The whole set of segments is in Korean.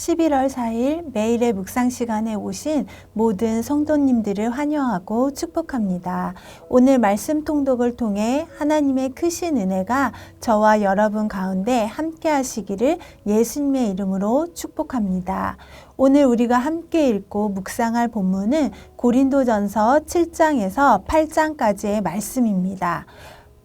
11월 4일 매일의 묵상 시간에 오신 모든 성도님들을 환영하고 축복합니다. 오늘 말씀 통독을 통해 하나님의 크신 은혜가 저와 여러분 가운데 함께 하시기를 예수님의 이름으로 축복합니다. 오늘 우리가 함께 읽고 묵상할 본문은 고린도전서 7장에서 8장까지의 말씀입니다.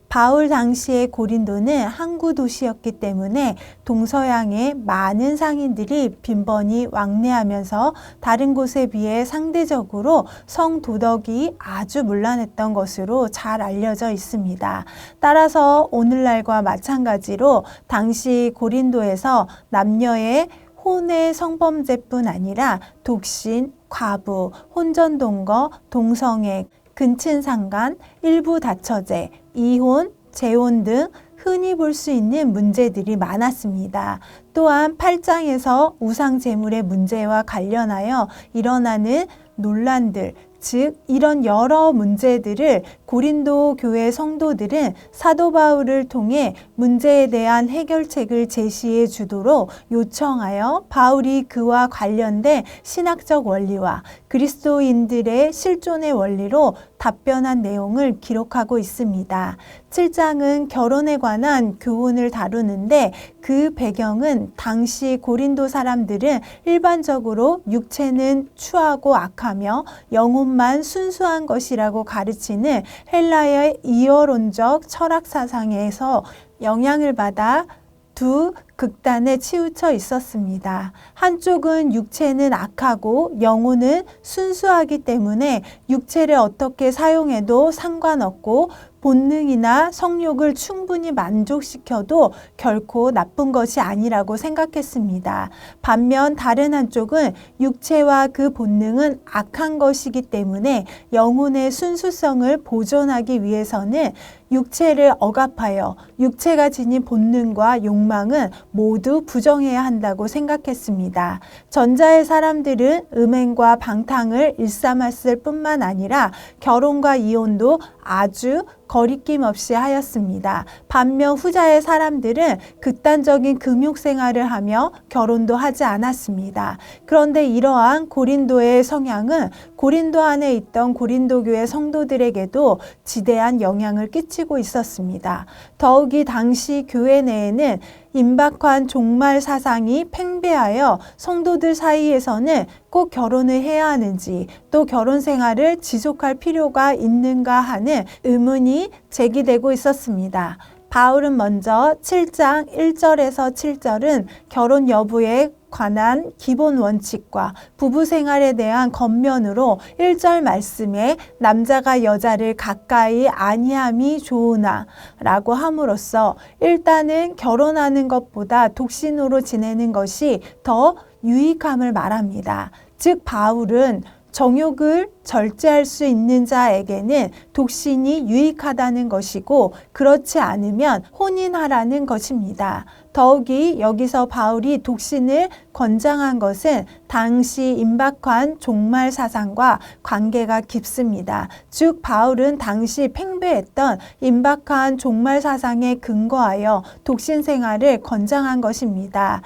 바울 당시의 고린도는 항구 도시였기 때문에 동서양의 많은 상인들이 빈번히 왕래하면서 다른 곳에 비해 상대적으로 성도덕이 아주 문란했던 것으로 잘 알려져 있습니다. 따라서 오늘날과 마찬가지로 당시 고린도에서 남녀의 혼외 성범죄뿐 아니라 독신, 과부, 혼전동거, 동성애, 근친상간, 일부 다처제, 이혼, 재혼 등 흔히 볼 수 있는 문제들이 많았습니다. 또한 8장에서 우상 제물의 문제와 관련하여 일어나는 논란들, 즉 이런 여러 문제들을 고린도 교회 성도들은 사도 바울을 통해 문제에 대한 해결책을 제시해 주도록 요청하여 바울이 그와 관련된 신학적 원리와 그리스도인들의 실존의 원리로 답변한 내용을 기록하고 있습니다. 7장은 결혼에 관한 교훈을 다루는데 그 배경은 당시 고린도 사람들은 일반적으로 육체는 추하고 악하며 영혼만 순수한 것이라고 가르치는 헬라의 이어론적 철학 사상에서 영향을 받아 두 극단에 치우쳐 있었습니다. 한쪽은 육체는 악하고 영혼은 순수하기 때문에 육체를 어떻게 사용해도 상관없고 본능이나 성욕을 충분히 만족시켜도 결코 나쁜 것이 아니라고 생각했습니다. 반면 다른 한쪽은 육체와 그 본능은 악한 것이기 때문에 영혼의 순수성을 보존하기 위해서는 육체를 억압하여 육체가 지닌 본능과 욕망은 모두 부정해야 한다고 생각했습니다. 전자의 사람들은 음행과 방탕을 일삼았을 뿐만 아니라 결혼과 이혼도 아주 거리낌 없이 하였습니다. 반면 후자의 사람들은 극단적인 금욕생활을 하며 결혼도 하지 않았습니다. 그런데 이러한 고린도의 성향은 고린도 안에 있던 고린도 교회 성도들에게도 지대한 영향을 끼치고 있었습니다. 더욱이 당시 교회 내에는 임박한 종말 사상이 팽배하여 성도들 사이에서는 꼭 결혼을 해야 하는지 또 결혼 생활을 지속할 필요가 있는가 하는 의문이 제기되고 있었습니다. 바울은 먼저 7장 1절에서 7절은 결혼 여부에 관한 기본 원칙과 부부 생활에 대한 겉면으로 1절 말씀에 남자가 여자를 가까이 아니함이 좋으나 라고 함으로써 일단은 결혼하는 것보다 독신으로 지내는 것이 더 유익함을 말합니다. 즉 바울은 정욕을 절제할 수 있는 자에게는 독신이 유익하다는 것이고 그렇지 않으면 혼인하라는 것입니다. 더욱이 여기서 바울이 독신을 권장한 것은 당시 임박한 종말 사상과 관계가 깊습니다. 즉 바울은 당시 팽배했던 임박한 종말 사상에 근거하여 독신 생활을 권장한 것입니다.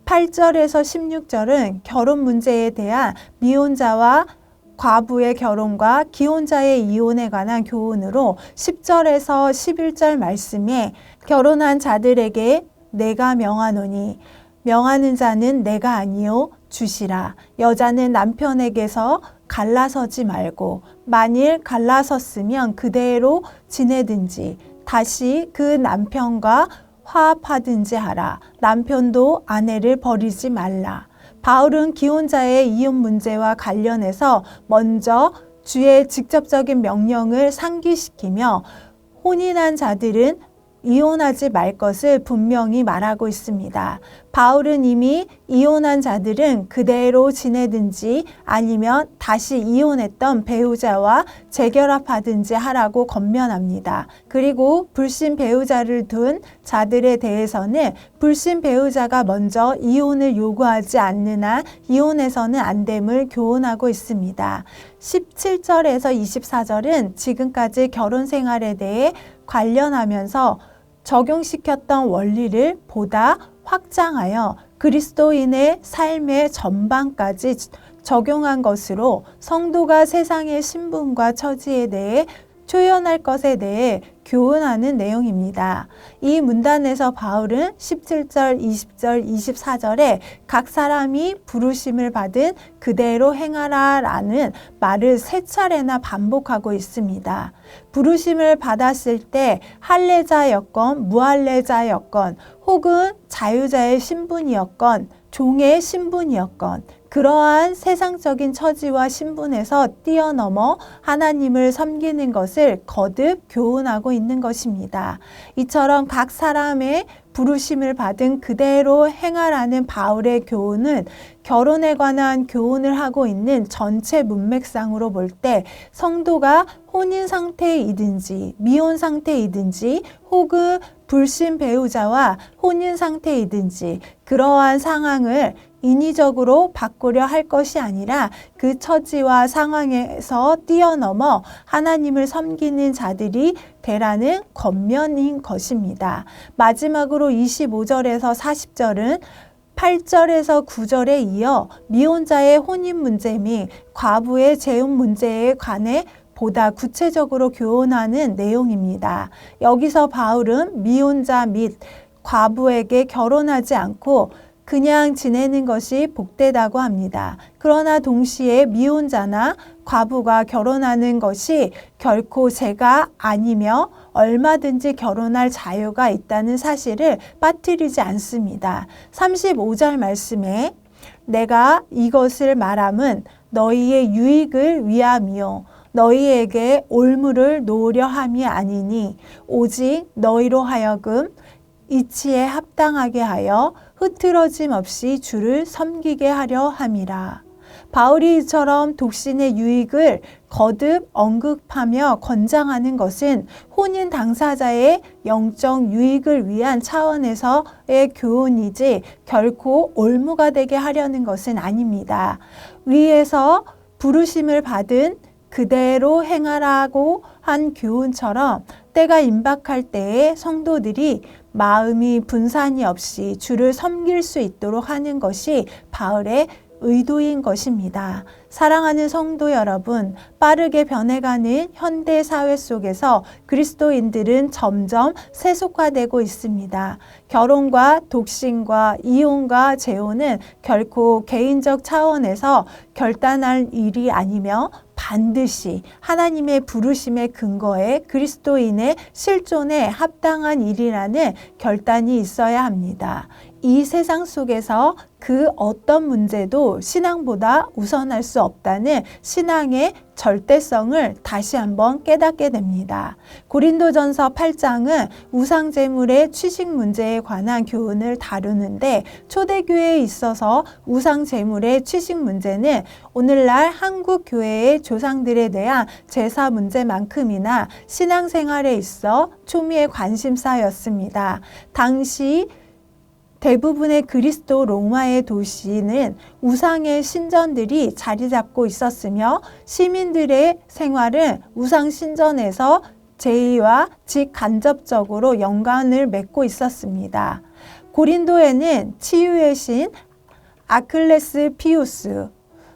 8절에서 16절은 결혼 문제에 대한 미혼자와 과부의 결혼과 기혼자의 이혼에 관한 교훈으로 10절에서 11절 말씀에 결혼한 자들에게 내가 명하노니 명하는 자는 내가 아니요 주시라. 여자는 남편에게서 갈라서지 말고 만일 갈라섰으면 그대로 지내든지 다시 그 남편과 화합하든지 하라. 남편도 아내를 버리지 말라. 바울은 기혼자의 이혼 문제와 관련해서 먼저 주의 직접적인 명령을 상기시키며 혼인한 자들은 이혼하지 말 것을 분명히 말하고 있습니다. 바울은 이미 이혼한 자들은 그대로 지내든지 아니면 다시 이혼했던 배우자와 재결합하든지 하라고 권면합니다. 그리고 불신 배우자를 둔 자들에 대해서는 불신 배우자가 먼저 이혼을 요구하지 않는 한 이혼해서는 안 됨을 교훈하고 있습니다. 17절에서 24절은 지금까지 결혼 생활에 대해 관련하면서 적용시켰던 원리를 보다 확장하여 그리스도인의 삶의 전반까지 적용한 것으로 성도가 세상의 신분과 처지에 대해 초연할 것에 대해 교훈하는 내용입니다. 이 문단에서 바울은 17절, 20절, 24절에 각 사람이 부르심을 받은 그대로 행하라 라는 말을 3차례나 반복하고 있습니다. 부르심을 받았을 때 할례자였건 무할례자였건 혹은 자유자의 신분이었건 종의 신분이었건 그러한 세상적인 처지와 신분에서 뛰어넘어 하나님을 섬기는 것을 거듭 교훈하고 있는 것입니다. 이처럼 각 사람의 부르심을 받은 그대로 행하라는 바울의 교훈은 결혼에 관한 교훈을 하고 있는 전체 문맥상으로 볼 때 성도가 혼인 상태이든지 미혼 상태이든지 혹은 불신 배우자와 혼인 상태이든지 그러한 상황을 인위적으로 바꾸려 할 것이 아니라 그 처지와 상황에서 뛰어넘어 하나님을 섬기는 자들이 되라는 권면인 것입니다. 마지막으로 25절에서 40절은 8절에서 9절에 이어 미혼자의 혼인 문제 및 과부의 재혼 문제에 관해 보다 구체적으로 교훈하는 내용입니다. 여기서 바울은 미혼자 및 과부에게 결혼하지 않고 그냥 지내는 것이 복되다고 합니다. 그러나 동시에 미혼자나 과부가 결혼하는 것이 결코 죄가 아니며 얼마든지 결혼할 자유가 있다는 사실을 빠뜨리지 않습니다. 35절 말씀에 내가 이것을 말함은 너희의 유익을 위함이요 너희에게 올무를 놓으려 함이 아니니 오직 너희로 하여금 이치에 합당하게 하여 흐트러짐 없이 주를 섬기게 하려 함이라. 바울이 이처럼 독신의 유익을 거듭 언급하며 권장하는 것은 혼인 당사자의 영적 유익을 위한 차원에서의 교훈이지 결코 올무가 되게 하려는 것은 아닙니다. 위에서 부르심을 받은 그대로 행하라고 한 교훈처럼 때가 임박할 때에 성도들이 마음이 분산이 없이 주를 섬길 수 있도록 하는 것이 바울의 의도인 것입니다. 사랑하는 성도 여러분, 빠르게 변해가는 현대 사회 속에서 그리스도인들은 점점 세속화되고 있습니다. 결혼과 독신과 이혼과 재혼은 결코 개인적 차원에서 결단할 일이 아니며 반드시 하나님의 부르심의 근거에 그리스도인의 실존에 합당한 일이라는 결단이 있어야 합니다. 이 세상 속에서 그 어떤 문제도 신앙보다 우선할 수 없다는 신앙의 절대성을 다시 한번 깨닫게 됩니다. 고린도전서 8장은 우상제물의 취식 문제에 관한 교훈을 다루는데 초대교회에 있어서 우상제물의 취식 문제는 오늘날 한국 교회의 조상들에 대한 제사 문제만큼이나 신앙생활에 있어 초미의 관심사였습니다. 당시 대부분의 그리스도 로마의 도시는 우상의 신전들이 자리 잡고 있었으며 시민들의 생활은 우상 신전에서 제의와 직간접적으로 연관을 맺고 있었습니다. 고린도에는 치유의 신 아클레스 피우스,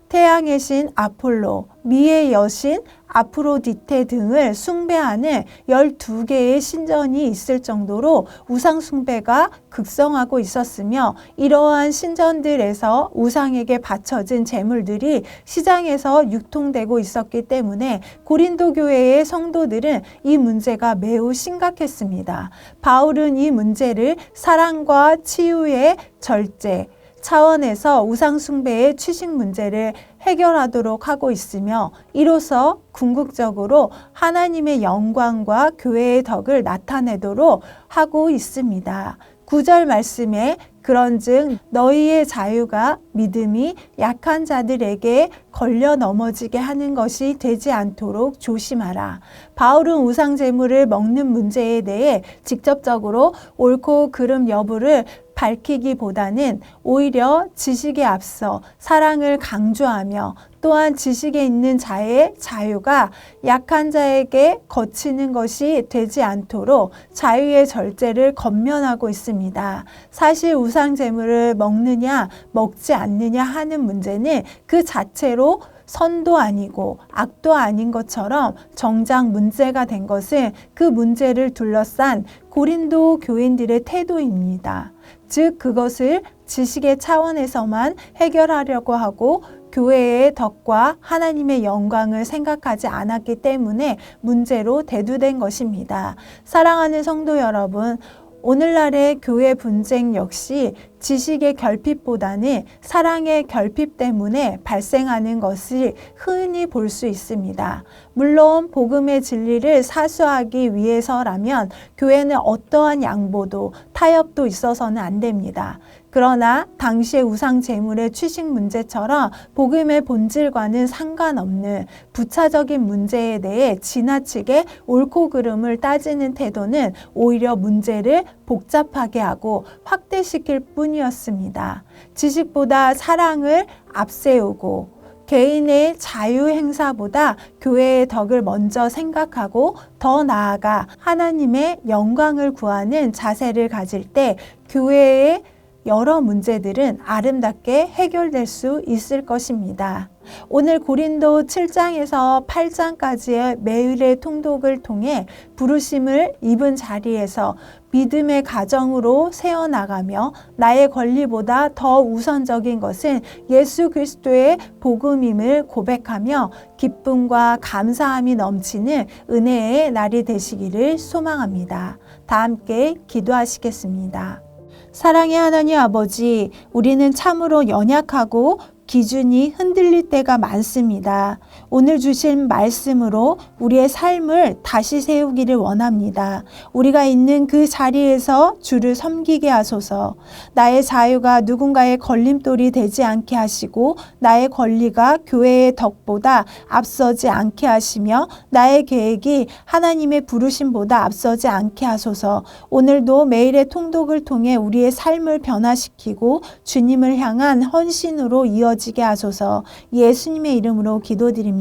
태양의 신 아폴로, 미의 여신 아프로디테 등을 숭배하는 12개의 신전이 있을 정도로 우상 숭배가 극성하고 있었으며 이러한 신전들에서 우상에게 바쳐진 제물들이 시장에서 유통되고 있었기 때문에 고린도 교회의 성도들은 이 문제가 매우 심각했습니다. 바울은 이 문제를 사랑과 치유의 절제 차원에서 우상숭배의 취식 문제를 해결하도록 하고 있으며 이로써 궁극적으로 하나님의 영광과 교회의 덕을 나타내도록 하고 있습니다. 9절 말씀에 그런즉 너희의 자유가 믿음이 약한 자들에게 걸려 넘어지게 하는 것이 되지 않도록 조심하라. 바울은 우상 제물을 먹는 문제에 대해 직접적으로 옳고 그름 여부를 밝히기보다는 오히려 지식에 앞서 사랑을 강조하며 또한 지식에 있는 자의 자유가 약한 자에게 거치는 것이 되지 않도록 자유의 절제를 건면하고 있습니다. 사실 우상 제물을 먹느냐 먹지 않느냐 하는 문제는 그 자체로 선도 아니고 악도 아닌 것처럼 정작 문제가 된 것은 그 문제를 둘러싼 고린도 교인들의 태도입니다. 즉 그것을 지식의 차원에서만 해결하려고 하고 교회의 덕과 하나님의 영광을 생각하지 않았기 때문에 문제로 대두된 것입니다. 사랑하는 성도 여러분, 오늘날의 교회 분쟁 역시 지식의 결핍보다는 사랑의 결핍 때문에 발생하는 것을 흔히 볼 수 있습니다. 물론 복음의 진리를 사수하기 위해서라면 교회는 어떠한 양보도 타협도 있어서는 안 됩니다. 그러나 당시의 우상 제물의 취식 문제처럼 복음의 본질과는 상관없는 부차적인 문제에 대해 지나치게 옳고 그름을 따지는 태도는 오히려 문제를 복잡하게 하고 확대시킬 뿐이었습니다. 지식보다 사랑을 앞세우고 개인의 자유 행사보다 교회의 덕을 먼저 생각하고 더 나아가 하나님의 영광을 구하는 자세를 가질 때 교회의 여러 문제들은 아름답게 해결될 수 있을 것입니다. 오늘 고린도 7장에서 8장까지의 매일의 통독을 통해 부르심을 입은 자리에서 믿음의 가정으로 세워나가며 나의 권리보다 더 우선적인 것은 예수 그리스도의 복음임을 고백하며 기쁨과 감사함이 넘치는 은혜의 날이 되시기를 소망합니다. 다 함께 기도하시겠습니다. 사랑의 하나님 아버지, 우리는 참으로 연약하고 기준이 흔들릴 때가 많습니다. 오늘 주신 말씀으로 우리의 삶을 다시 세우기를 원합니다. 우리가 있는 그 자리에서 주를 섬기게 하소서. 나의 자유가 누군가의 걸림돌이 되지 않게 하시고 나의 권리가 교회의 덕보다 앞서지 않게 하시며 나의 계획이 하나님의 부르심보다 앞서지 않게 하소서. 오늘도 매일의 통독을 통해 우리의 삶을 변화시키고 주님을 향한 헌신으로 이어지게 하소서. 예수님의 이름으로 기도드립니다.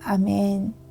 아멘.